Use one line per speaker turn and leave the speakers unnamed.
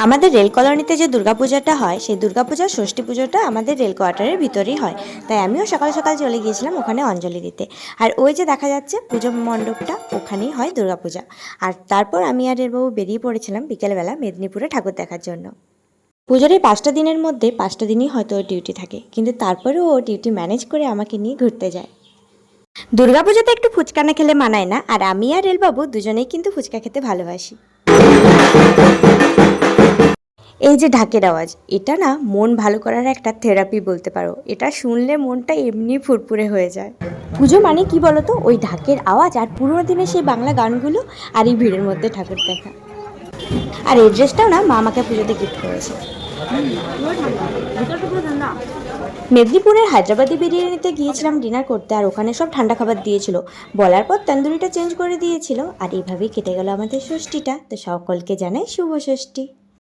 আমাদের রেল কলোনিতে যে দুর্গাপূজাটা হয় সেই দুর্গাপূজার ষষ্ঠী পুজোটা আমাদের রেল কোয়ার্টারের ভিতরেই হয়। তাই আমিও সকাল সকাল চলে গিয়েছিলাম ওখানে অঞ্জলি দিতে। আর ওই যে দেখা যাচ্ছে পুজো মণ্ডপটা, ওখানেই হয় দুর্গাপূজা। আর তারপর আমি আর রেলবাবু বেরিয়ে পড়েছিলাম বিকেলবেলা মেদিনীপুরে ঠাকুর দেখার জন্য। পুজোর এই 5টা দিনের মধ্যে 5টা দিনই হয়তো ওর ডিউটি থাকে, কিন্তু তারপরেও ও ডিউটি ম্যানেজ করে আমাকে নিয়ে ঘুরতে যায়। দুর্গাপূজাতে একটু ফুচকা না খেলে মানায় না, আর আমি আর রেলবাবু দুজনেই কিন্তু ফুচকা খেতে ভালোবাসি। এই যে ঢাকের আওয়াজ, এটা না মন ভালো করার একটা থেরাপি বলতে পারো। এটা শুনলে মনটা এমনি ফুরফুরে হয়ে যায়। পুজো মানে কি বলতো, ওই ঢাকের আওয়াজ আর পুরোনো দিনের সেই বাংলা গানগুলো আর এই ভিড়ের মধ্যে ঠাকুর দেখা। আর এই ড্রেসটাও না মা আমাকে পুজোতে গিফট করেছে। মেদিনীপুরের হায়দ্রাবাদি বিরিয়ানিতে গিয়েছিলাম ডিনার করতে, আর ওখানে সব ঠান্ডা খাবার দিয়েছিল। বলার পর তন্দুরিটা চেঞ্জ করে দিয়েছিল। আর এইভাবেই কেটে গেল আমাদের ষষ্ঠীটা। তো সকলকে জানাই শুভ ষষ্ঠী।